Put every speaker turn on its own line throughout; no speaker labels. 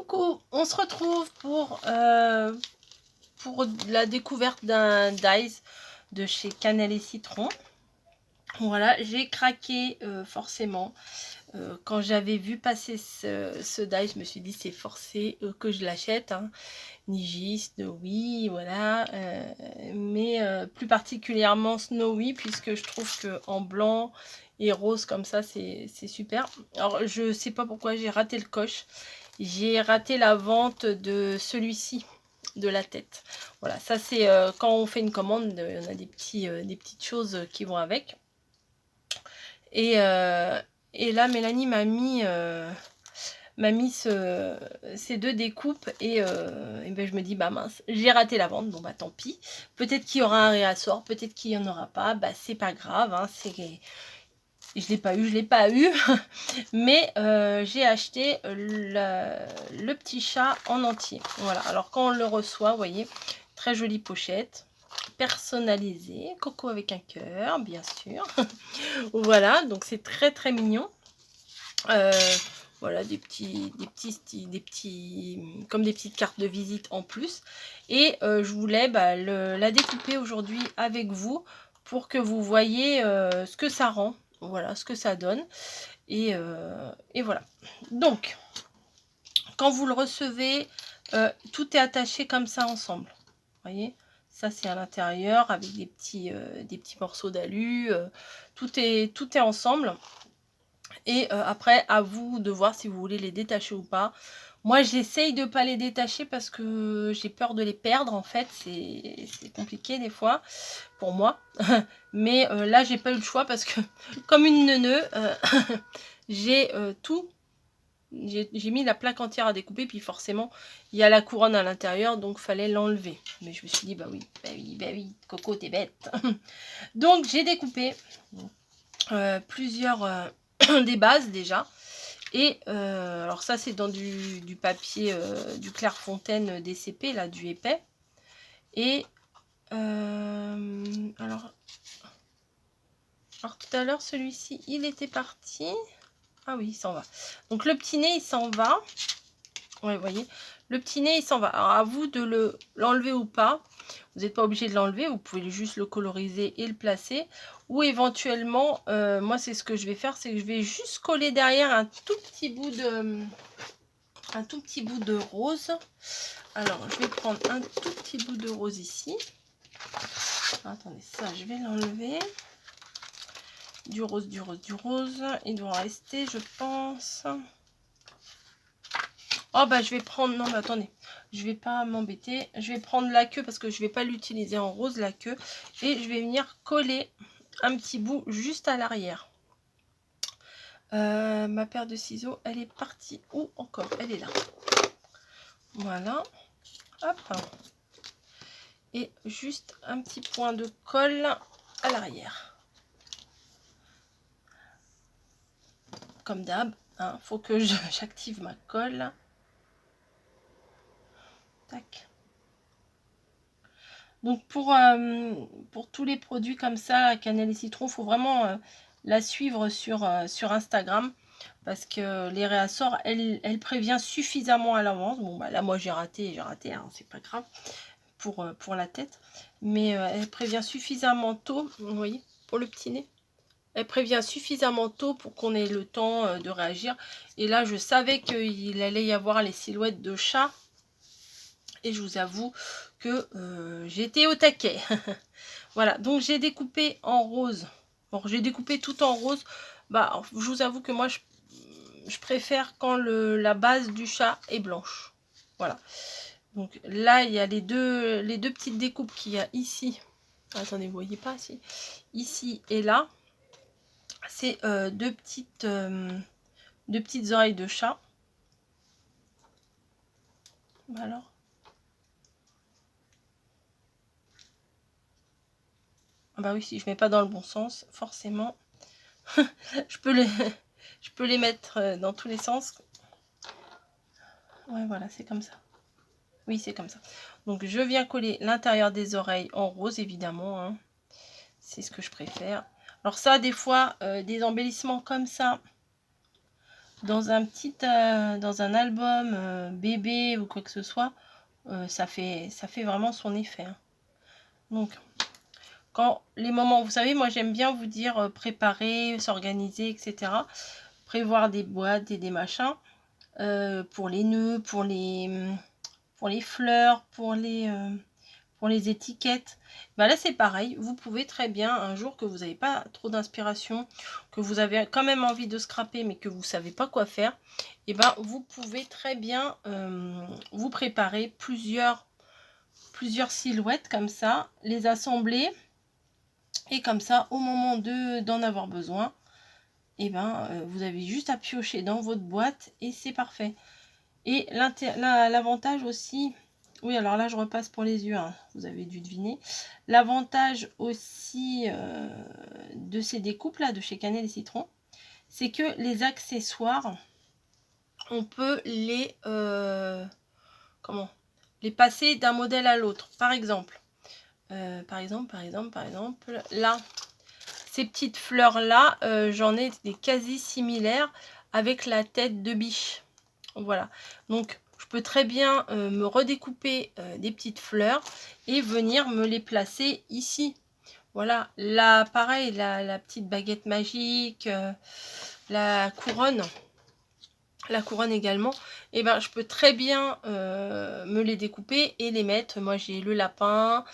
Coucou, on se retrouve pour la découverte d'un dies de chez Cannelle et Citron. Voilà, j'ai craqué forcément. Quand j'avais vu passer ce die, je me suis dit c'est forcé que je l'achète. Hein. Nigis, Snowy, voilà. Mais plus particulièrement Snowy, puisque je trouve que en blanc et rose comme ça, c'est super. Alors, je sais pas pourquoi j'ai raté le coche. J'ai raté la vente de celui-ci, de la tête. Voilà, ça c'est quand on fait une commande, on a des petites choses qui vont avec. Et là, Mélanie m'a mis ces deux découpes et ben je me dis bah mince, j'ai raté la vente, bon bah tant pis. Peut-être qu'il y aura un réassort, peut-être qu'il n'y en aura pas, bah c'est pas grave, hein, je l'ai pas eu, mais j'ai acheté le petit chat en entier. Voilà, alors quand on le reçoit, vous voyez, très jolie pochette, personnalisée, coco avec un cœur, bien sûr. Voilà, donc c'est très mignon. Voilà, comme des petites cartes de visite en plus. Et je voulais la découper aujourd'hui avec vous pour que vous voyez ce que ça rend. Voilà, ce que ça donne. Et voilà. Donc, quand vous le recevez, tout est attaché comme ça ensemble. Vous voyez, ça c'est à l'intérieur avec des petits morceaux d'alu. Tout est ensemble. Et après, à vous de voir si vous voulez les détacher ou pas. Moi, j'essaye de ne pas les détacher parce que j'ai peur de les perdre. En fait, c'est compliqué des fois pour moi. Mais là, j'ai pas eu le choix parce que, comme une neuneu, j'ai tout. J'ai mis la plaque entière à découper. Puis forcément, il y a la couronne à l'intérieur. Donc, fallait l'enlever. Mais je me suis dit, bah oui, Coco, t'es bête. Donc, j'ai découpé plusieurs... des bases déjà. Et alors ça c'est dans du papier du Clairefontaine DCP, là, du épais. Et alors tout à l'heure celui-ci il était parti. Ah oui, il s'en va. Donc le petit nez il s'en va. Ouais, vous voyez, le petit nez il s'en va. Alors à vous de l'enlever ou pas. Vous n'êtes pas obligé de l'enlever, vous pouvez juste le coloriser et le placer. Ou éventuellement, moi c'est ce que je vais faire, c'est que je vais juste coller derrière un tout petit bout de rose. Alors je vais prendre un tout petit bout de rose ici. Attendez, ça je vais l'enlever. Du rose. Il doit en rester, je pense. Oh bah je vais prendre, non mais attendez, je vais pas m'embêter, je vais prendre la queue parce que je vais pas l'utiliser en rose, la queue, et je vais venir coller un petit bout juste à l'arrière. Ma paire de ciseaux, elle est partie où encore? Elle est là. Voilà, hop, et juste un petit point de colle à l'arrière. Comme d'hab, hein, faut que j'active ma colle. Tac. Donc pour tous les produits comme ça, Cannelle et Citron, il faut vraiment la suivre sur Instagram. Parce que les réassorts, elle prévient suffisamment à l'avance. Bon bah là moi j'ai raté, hein, c'est pas grave pour la tête. Mais elle prévient suffisamment tôt, vous voyez, pour le petit nez. Elle prévient suffisamment tôt pour qu'on ait le temps de réagir. Et là je savais qu'il allait y avoir les silhouettes de chat. Et je vous avoue que j'étais au taquet. Voilà, donc j'ai découpé en rose. Bon, j'ai découpé tout en rose. Bah, je vous avoue que moi, je préfère quand la base du chat est blanche. Voilà. Donc là, il y a les deux petites découpes qu'il y a ici. Attendez, vous voyez pas si. Ici et là. C'est deux petites oreilles de chat. Alors. Ah bah oui, si je mets pas dans le bon sens, forcément, je peux les mettre dans tous les sens. Ouais, voilà, c'est comme ça. Oui, c'est comme ça. Donc, je viens coller l'intérieur des oreilles en rose, évidemment. Hein. C'est ce que je préfère. Alors ça, des fois, des embellissements comme ça, dans un album bébé ou quoi que ce soit, ça fait vraiment son effet, hein. Donc, quand les moments, vous savez, moi j'aime bien vous dire préparer, s'organiser, etc. Prévoir des boîtes et des machins pour les nœuds, pour les fleurs, pour les étiquettes. Ben là c'est pareil, vous pouvez très bien, un jour que vous n'avez pas trop d'inspiration, que vous avez quand même envie de scraper mais que vous ne savez pas quoi faire, et ben vous pouvez très bien vous préparer plusieurs silhouettes comme ça, les assembler, et comme ça au moment d'en avoir besoin, et ben vous avez juste à piocher dans votre boîte et c'est parfait. Et l'avantage aussi, oui alors là je repasse pour les yeux, hein, vous avez dû deviner. L'avantage aussi de ces découpes là de chez Cannelle et Citron, c'est que les accessoires, on peut les les passer d'un modèle à l'autre. Par exemple, là, ces petites fleurs là, j'en ai des quasi similaires avec la tête de biche. Voilà, donc je peux très bien me redécouper des petites fleurs et venir me les placer ici. Voilà, là pareil, la petite baguette magique, la couronne également, et ben je peux très bien me les découper et les mettre. Moi j'ai le lapin,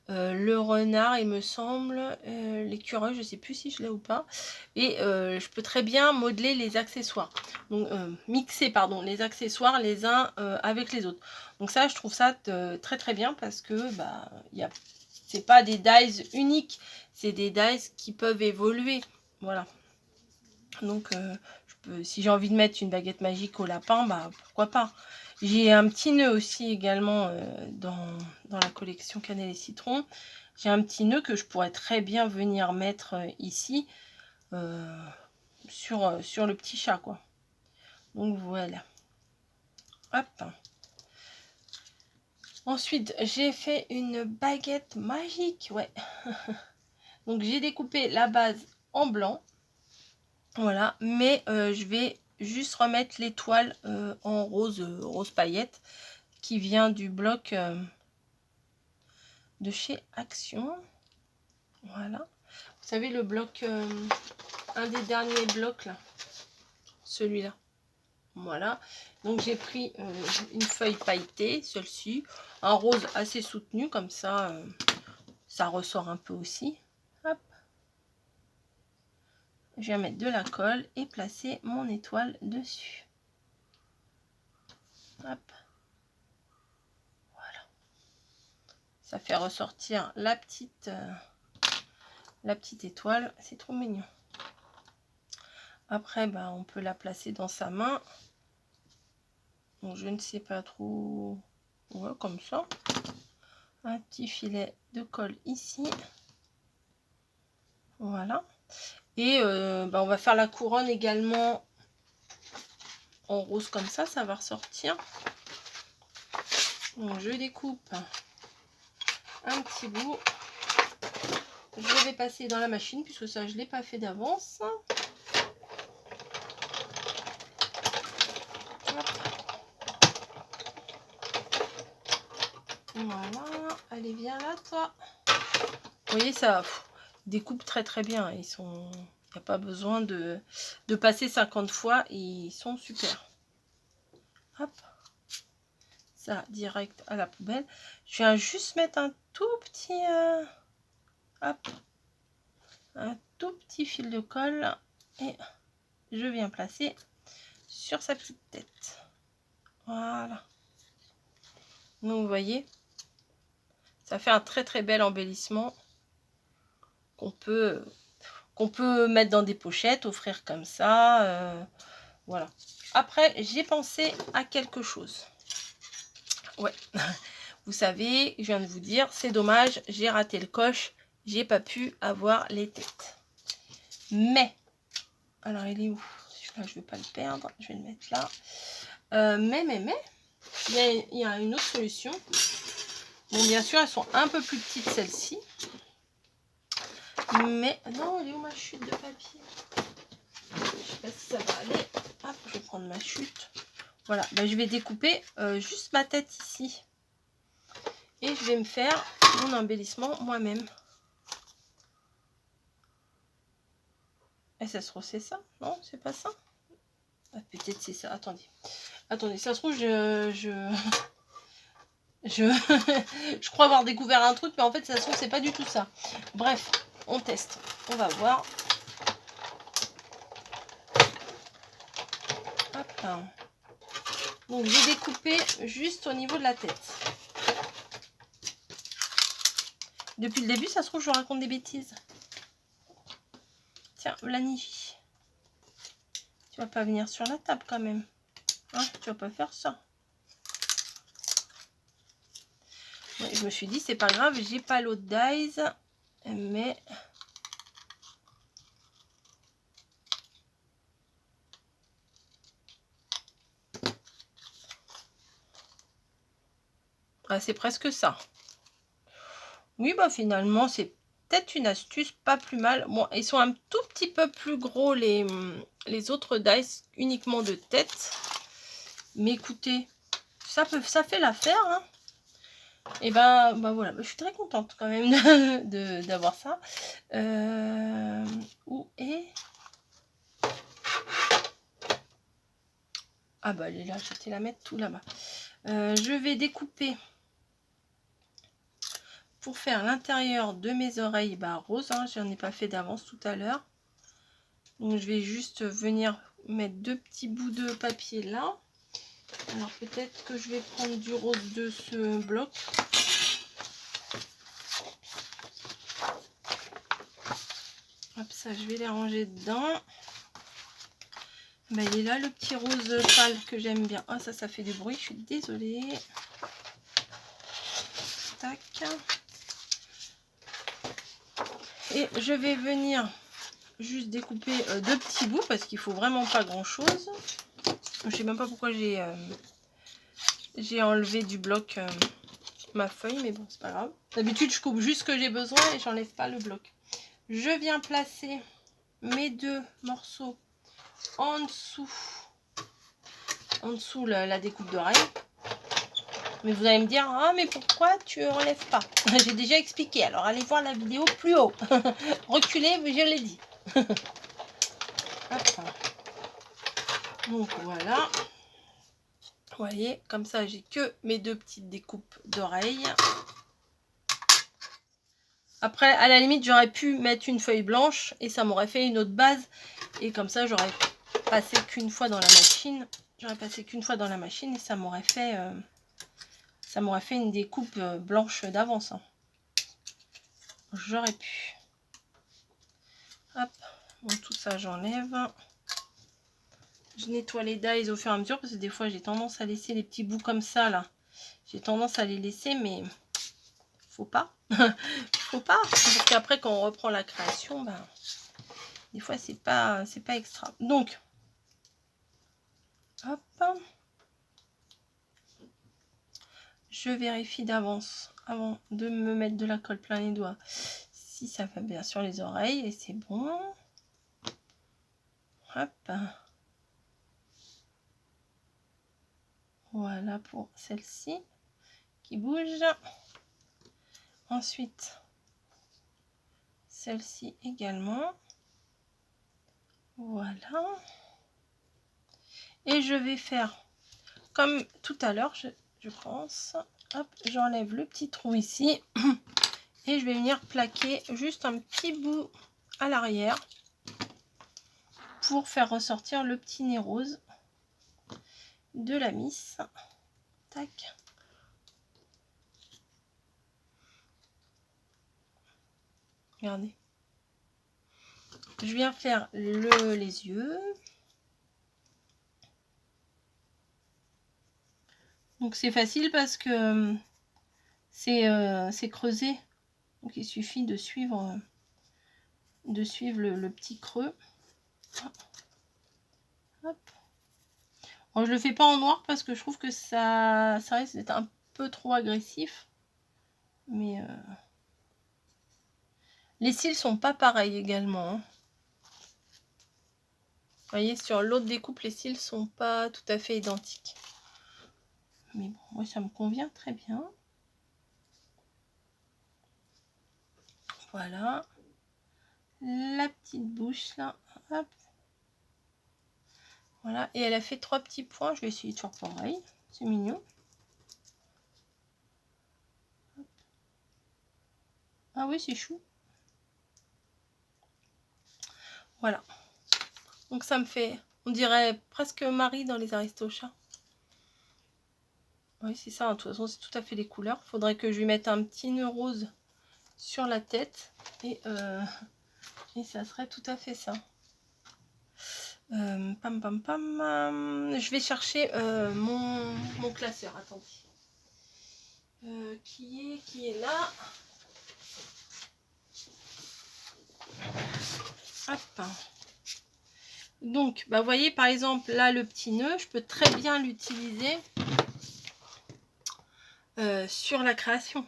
le renard il me semble, l'écureuil, je sais plus si je l'ai ou pas, et je peux très bien modeler les accessoires, donc mixer pardon les accessoires les uns avec les autres. Donc ça je trouve ça très très bien, parce que bah c'est pas des dies uniques, c'est des dies qui peuvent évoluer. Voilà, donc si j'ai envie de mettre une baguette magique au lapin, bah pourquoi pas. J'ai un petit nœud aussi également dans la collection Cannelle et Citron. J'ai un petit nœud que je pourrais très bien venir mettre ici sur le petit chat, quoi. Donc voilà. Hop. Ensuite, j'ai fait une baguette magique, ouais. Donc j'ai découpé la base en blanc. Voilà, mais je vais juste remettre l'étoile en rose paillette, qui vient du bloc de chez Action. Voilà, vous savez le bloc, un des derniers blocs là, celui-là. Voilà, donc j'ai pris une feuille pailletée, celle-ci, un rose assez soutenu, comme ça, ça ressort un peu aussi. Hop. Je vais mettre de la colle et placer mon étoile dessus. Hop. Voilà. Ça fait ressortir la petite étoile. C'est trop mignon. Après, bah, on peut la placer dans sa main. Donc, je ne sais pas trop. Ouais, comme ça. Un petit filet de colle ici. Voilà. Et bah, on va faire la couronne également en rose comme ça. Ça va ressortir. Donc, je découpe un petit bout. Je vais passer dans la machine puisque ça, je ne l'ai pas fait d'avance. Voilà, allez viens là toi. Vous voyez ça découpe très très bien. Ils sont, il n'y a pas besoin de passer 50 fois. Ils sont super. Hop, ça direct à la poubelle. Je viens juste mettre un tout petit hop, un tout petit fil de colle et je viens placer sur sa petite tête. Voilà. Donc vous voyez, ça fait un très très bel embellissement qu'on peut mettre dans des pochettes, offrir comme ça. Voilà. Après, j'ai pensé à quelque chose. Ouais, vous savez, je viens de vous dire, c'est dommage, j'ai raté le coche, j'ai pas pu avoir les têtes. Mais, alors il est où? Celui-là, je vais pas le perdre, je vais le mettre là. Mais, il y a une autre solution. Bon, bien sûr, elles sont un peu plus petites, celles-ci. Mais, non, elle est où ma chute de papier? Je sais pas si ça va aller. Hop, je vais prendre ma chute. Voilà, ben, je vais découper juste ma tête ici. Et je vais me faire mon embellissement moi-même. Et ça se trouve c'est ça? Non, c'est pas ça? Ah, peut-être c'est ça. Attendez. Attendez, ça se trouve je crois avoir découvert un truc, mais en fait ça se trouve c'est pas du tout ça. Bref, on teste. On va voir. Hop. Donc j'ai découpé juste au niveau de la tête. Depuis le début, ça se trouve je raconte des bêtises. Tiens, Lanifi. Tu vas pas venir sur la table quand même. Hein, tu vas pas faire ça. Ouais, je me suis dit, c'est pas grave, j'ai pas l'autre dies. Mais... ah, c'est presque ça. Oui, bah finalement, c'est peut-être une astuce pas plus mal. Bon, ils sont un tout petit peu plus gros les autres dice uniquement de tête. Mais écoutez, ça fait l'affaire. Hein. Et ben voilà, je suis très contente quand même d'avoir ça. Où est... ah bah elle est là, j'étais la mettre tout là-bas. Je vais découper pour faire l'intérieur de mes oreilles rose. Hein, j'en ai pas fait d'avance tout à l'heure. Donc je vais juste venir mettre deux petits bouts de papier là. Alors peut-être que je vais prendre du rose de ce bloc. Hop, ça je vais les ranger dedans. Ben, il est là le petit rose pâle que j'aime bien. Ah, ça fait du bruit, je suis désolée. Tac. Et je vais venir juste découper deux petits bouts parce qu'il faut vraiment pas grand chose. Je sais même pas pourquoi j'ai enlevé du bloc ma feuille, mais bon, c'est pas grave. D'habitude, je coupe juste ce que j'ai besoin et j'enlève pas le bloc. Je viens placer mes deux morceaux en dessous la découpe d'oreille. Mais vous allez me dire, ah mais pourquoi tu enlèves pas? J'ai déjà expliqué, alors allez voir la vidéo plus haut. Reculez, mais je l'ai dit. Donc voilà. Vous voyez, comme ça j'ai que mes deux petites découpes d'oreilles. Après, à la limite, j'aurais pu mettre une feuille blanche et ça m'aurait fait une autre base. Et comme ça, j'aurais passé qu'une fois dans la machine. J'aurais passé qu'une fois dans la machine et ça m'aurait fait une découpe blanche d'avance. Hein. J'aurais pu. Hop, bon, tout ça, j'enlève. Je nettoie les dies au fur et à mesure parce que des fois, j'ai tendance à laisser les petits bouts comme ça, là. J'ai tendance à les laisser, mais faut pas. Faut pas. Parce qu'après, quand on reprend la création, ben, des fois, c'est pas extra. Donc, hop. Je vérifie d'avance, avant de me mettre de la colle plein les doigts, si ça va bien sur les oreilles. Et c'est bon. Hop. Voilà pour celle-ci qui bouge. Ensuite, celle-ci également. Voilà. Et je vais faire comme tout à l'heure, je pense. Hop, j'enlève le petit trou ici. Et je vais venir plaquer juste un petit bout à l'arrière pour faire ressortir le petit nez rose de la miss. Tac. Regardez. Je viens faire les yeux. Donc c'est facile parce que c'est creusé. Donc il suffit de suivre le petit creux. Hop. Bon, je le fais pas en noir parce que je trouve que ça risque d'être un peu trop agressif. Mais les cils sont pas pareils également. Hein. voyez, sur l'autre découpe, les cils sont pas tout à fait identiques. Mais bon, moi, ça me convient très bien. Voilà. La petite bouche, là. Hop. Voilà. Et elle a fait 3 petits points. Je vais essayer de faire pareil. C'est mignon. Ah oui, c'est chou. Voilà. Donc ça me fait, on dirait presque Marie dans les Aristochats. Oui, c'est ça. De toute façon, c'est tout à fait les couleurs. Il faudrait que je lui mette un petit nœud rose sur la tête. Et ça serait tout à fait ça. Pam pam pam. Je vais chercher mon classeur. Attendez. Qui est là. Hop. Donc, bah, vous voyez, par exemple, là, le petit nœud, je peux très bien l'utiliser sur la création.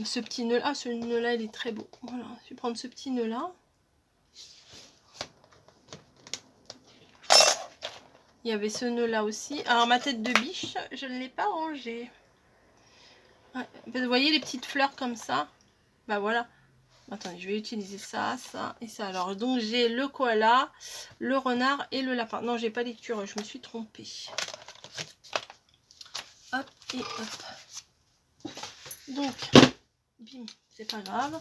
Ce petit nœud là, ce nœud là, il est très beau. Voilà, je vais prendre ce petit nœud là. Il y avait ce nœud là aussi. Alors, ma tête de biche, je ne l'ai pas rangée. Ouais, vous voyez les petites fleurs comme ça? Bah voilà. Attendez, je vais utiliser ça, ça et ça. Alors, donc j'ai le koala, le renard et le lapin. Non, j'ai pas l'écureuil, je me suis trompée. Hop et hop. Donc, bim, c'est pas grave.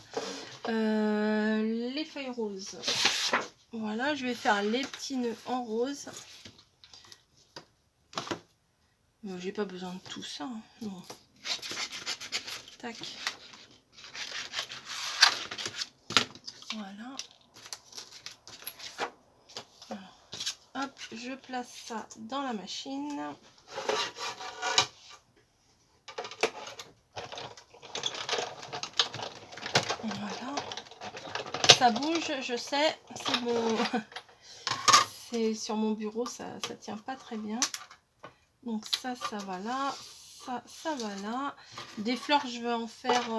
Les feuilles roses. Voilà, je vais faire les petits nœuds en rose. J'ai pas besoin de tout ça. Hein. Non. Tac. Voilà. Alors, hop, je place ça dans la machine. Voilà. Ça bouge, je sais. C'est bon. C'est sur mon bureau, ça tient pas très bien. Donc ça va là. Ça va là. Des fleurs, je vais en faire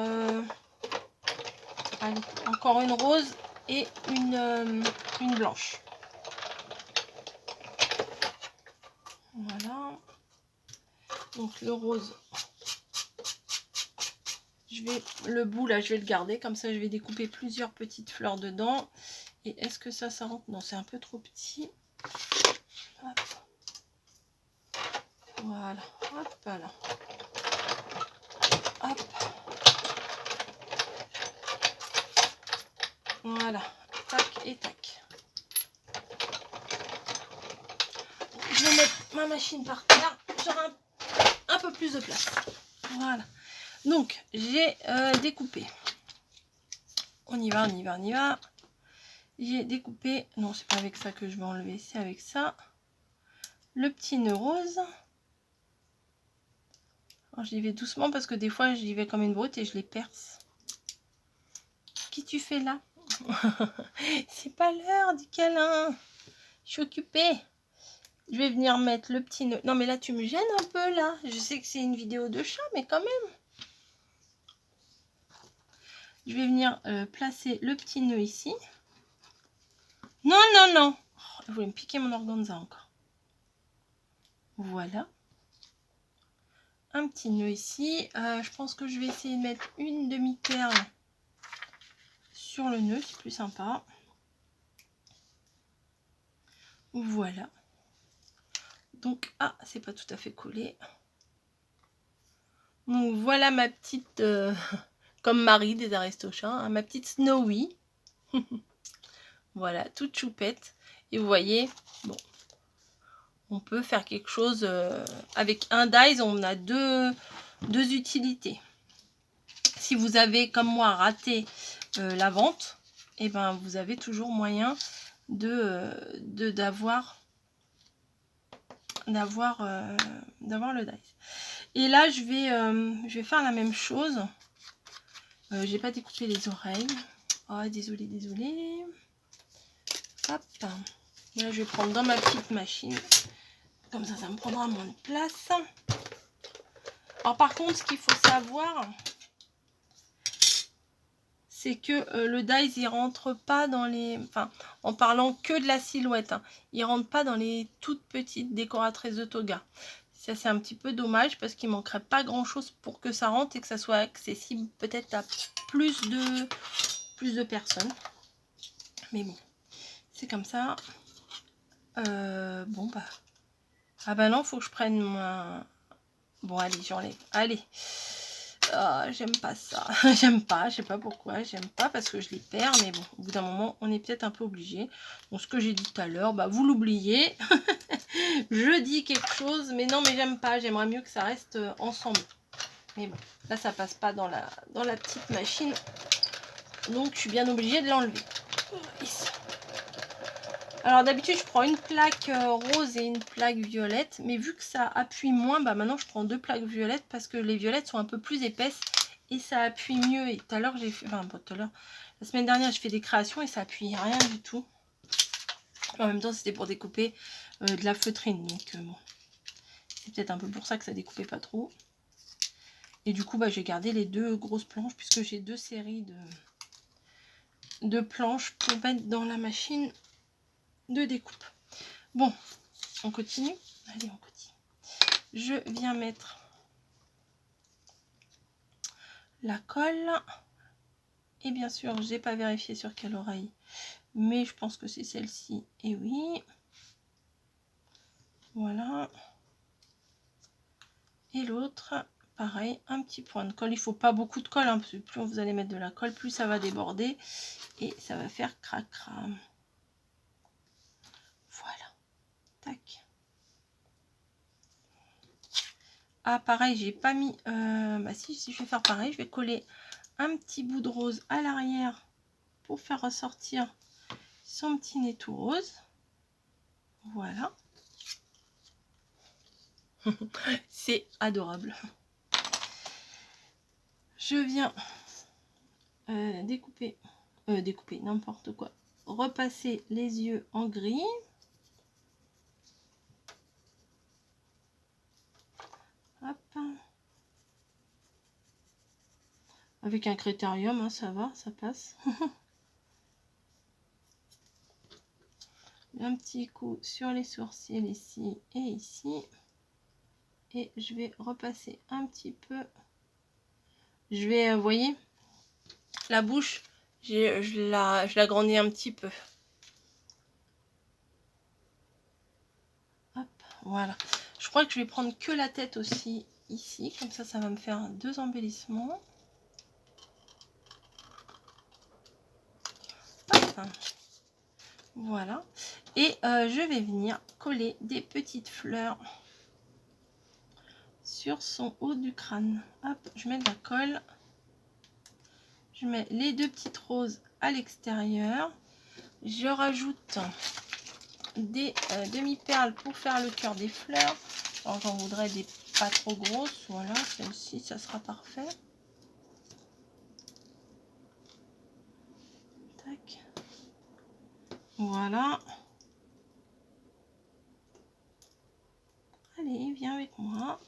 allez, encore une rose et une blanche. Voilà. Donc le rose, le bout là, je vais le garder. Comme ça, je vais découper plusieurs petites fleurs dedans. Et est-ce que ça rentre? Non, c'est un peu trop petit. Hop. Voilà. Hop là. Hop. Voilà. Tac et tac. Je vais mettre ma machine par terre. J'aurai un peu plus de place. Voilà. Donc, j'ai découpé. On y va, on y va, on y va. J'ai découpé. Non, c'est pas avec ça que je vais enlever. C'est avec ça. Le petit nœud rose. Alors, j'y vais doucement parce que des fois, j'y vais comme une brute et je les perce. Qui tu fais là? C'est pas l'heure du câlin. Je suis occupée. Je vais venir mettre le petit nœud. Non, mais là, tu me gênes un peu, là. Je sais que c'est une vidéo de chat, mais quand même. Je vais venir placer le petit nœud ici. Non, non, non. Oh, elle voulait me piquer mon organza encore. Voilà. Un petit nœud ici. Je pense que je vais essayer de mettre une demi-perle sur le nœud. C'est plus sympa. Voilà. Donc, ah, c'est pas tout à fait collé. Donc, voilà ma petite... comme Marie des Aristochats, hein, ma petite Snowy. Voilà, toute choupette. Et vous voyez, bon, on peut faire quelque chose avec un dies, on a deux utilités. Si vous avez, comme moi, raté la vente, et ben vous avez toujours moyen d'avoir le dies. Et là, je vais faire la même chose. J'ai pas découpé les oreilles. Oh, désolée, désolée. Hop. Là, je vais prendre dans ma petite machine. Comme ça, ça me prendra moins de place. Alors, par contre, ce qu'il faut savoir, c'est que le dies il rentre pas dans les, enfin en parlant que de la silhouette, hein, il rentre pas dans les toutes petites décoratrices de toga. Ça c'est un petit peu dommage parce qu'il manquerait pas grand chose pour que ça rentre et que ça soit accessible peut-être à plus de personnes. Mais bon, c'est comme ça. Bon bah, ah bah non, faut que je prenne ma... Bon allez, j'enlève. Allez. J'aime pas ça. J'aime pas, je sais pas pourquoi. J'aime pas parce que je les perds. Mais bon, au bout d'un moment, on est peut-être un peu obligé. Donc ce que j'ai dit tout à l'heure, bah vous l'oubliez. Je dis quelque chose, mais non, mais j'aime pas. J'aimerais mieux que ça reste ensemble. Mais bon, là ça passe pas dans la petite machine. Donc je suis bien obligée de l'enlever. Ici. Alors d'habitude je prends une plaque rose et une plaque violette, mais vu que ça appuie moins, bah maintenant je prends 2 plaques violettes parce que les violettes sont un peu plus épaisses et ça appuie mieux. Et tout à l'heure j'ai fait, enfin tout à l'heure, la semaine dernière j'ai fait des créations et ça appuie rien du tout. En même temps c'était pour découper de la feutrine, donc bon, c'est peut-être un peu pour ça que ça découpait pas trop. Et du coup bah j'ai gardé les 2 grosses planches puisque j'ai 2 séries de planches pour mettre dans la machine de découpe. Bon, on continue. Allez, on continue. Je viens mettre la colle. Et bien sûr, j'ai pas vérifié sur quelle oreille, mais je pense que c'est celle-ci. Et oui. Voilà. Et l'autre, pareil, un petit point de colle. Il faut pas beaucoup de colle, hein, parce que plus vous allez mettre de la colle, plus ça va déborder. Et ça va faire crac-cram. Voilà. Tac. Ah pareil, j'ai pas mis... bah si je vais faire pareil, je vais coller un petit bout de rose à l'arrière pour faire ressortir son petit nez tout rose. Voilà. C'est adorable. Je viens découper n'importe quoi. Repasser les yeux en gris. Hop. Avec un critérium, hein, ça va, ça passe. Un petit coup sur les sourcils ici et ici. Et je vais repasser un petit peu. Je vais, vous voyez, la bouche, je l'agrandis un petit peu. Hop, voilà. Je crois que je vais prendre que la tête aussi ici. Comme ça va me faire 2 embellissements. Hop. Voilà. Et je vais venir coller des petites fleurs sur son haut du crâne. Hop, je mets de la colle. Je mets les 2 petites roses à l'extérieur. Je rajoute des demi-perles pour faire le cœur des fleurs. Alors j'en voudrais des pas trop grosses. Voilà, celle-ci, ça sera parfait. Tac. Voilà. Allez, viens avec moi.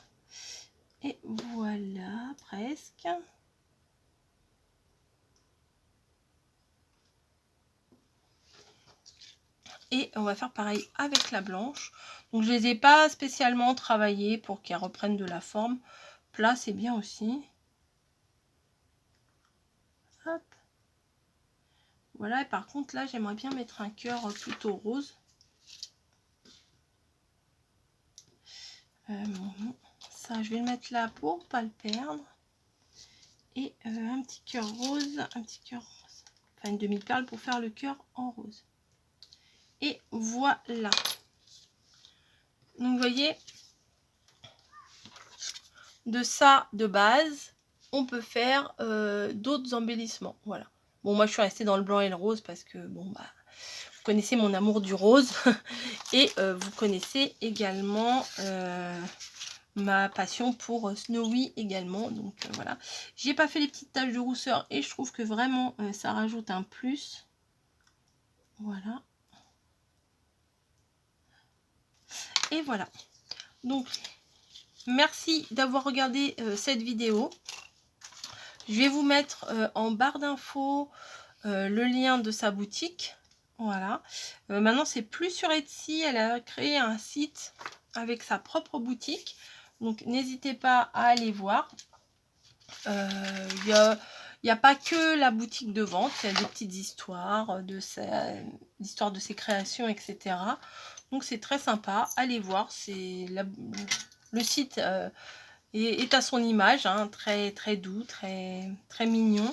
Et voilà, presque. Et on va faire pareil avec la blanche. Donc je les ai pas spécialement travaillées pour qu'elles reprennent de la forme. Plat, c'est bien aussi. Hop. Voilà, et par contre là j'aimerais bien mettre un cœur plutôt rose. Ça je vais le mettre là pour pas le perdre. Et un petit cœur rose, enfin une demi-perle pour faire le cœur en rose. Et voilà. Donc vous voyez, de ça de base, on peut faire d'autres embellissements. Voilà. Bon, moi je suis restée dans le blanc et le rose parce que bon bah vous connaissez mon amour du rose et vous connaissez également ma passion pour Snowy également. Donc voilà. J'ai pas fait les petites taches de rousseur et je trouve que vraiment ça rajoute un plus. Voilà. Et voilà. Donc merci d'avoir regardé cette vidéo. Je vais vous mettre en barre d'infos le lien de sa boutique. Voilà. Maintenant, c'est plus sur Etsy. Elle a créé un site avec sa propre boutique. Donc, n'hésitez pas à aller voir. Il n'y a pas que la boutique de vente. Il y a des petites histoires l'histoire de ses créations, etc. Donc, c'est très sympa. Allez voir. Le site est à son image. Hein, très, très doux, très, très mignon.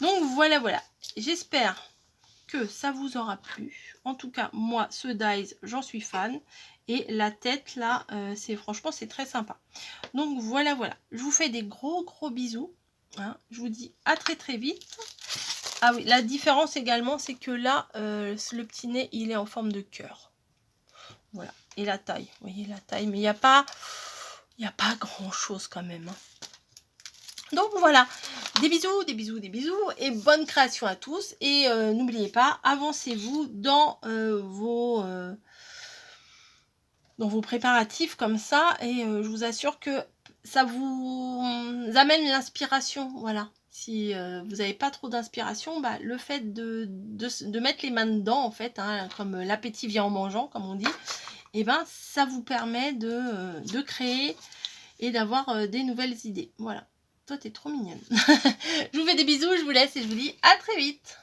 Donc, voilà, voilà. J'espère que ça vous aura plu. En tout cas, moi, ce dies, j'en suis fan. Et la tête, là, franchement, c'est très sympa. Donc, voilà, voilà. Je vous fais des gros, gros bisous. Hein. Je vous dis à très, très vite. Ah oui, la différence également, c'est que là, le petit nez, il est en forme de cœur. Voilà. Et la taille. Vous voyez la taille. Mais il n'y a pas grand-chose quand même. Hein. Donc voilà, des bisous, des bisous, des bisous et bonne création à tous. Et n'oubliez pas, avancez-vous dans vos préparatifs comme ça. Et je vous assure que ça vous amène l'inspiration. Voilà. Si vous n'avez pas trop d'inspiration, bah, le fait de mettre les mains dedans, en fait, hein, comme l'appétit vient en mangeant, comme on dit, et ben ça vous permet de créer et d'avoir des nouvelles idées. Voilà. Toi, t'es trop mignonne. Je vous fais des bisous, je vous laisse et je vous dis à très vite.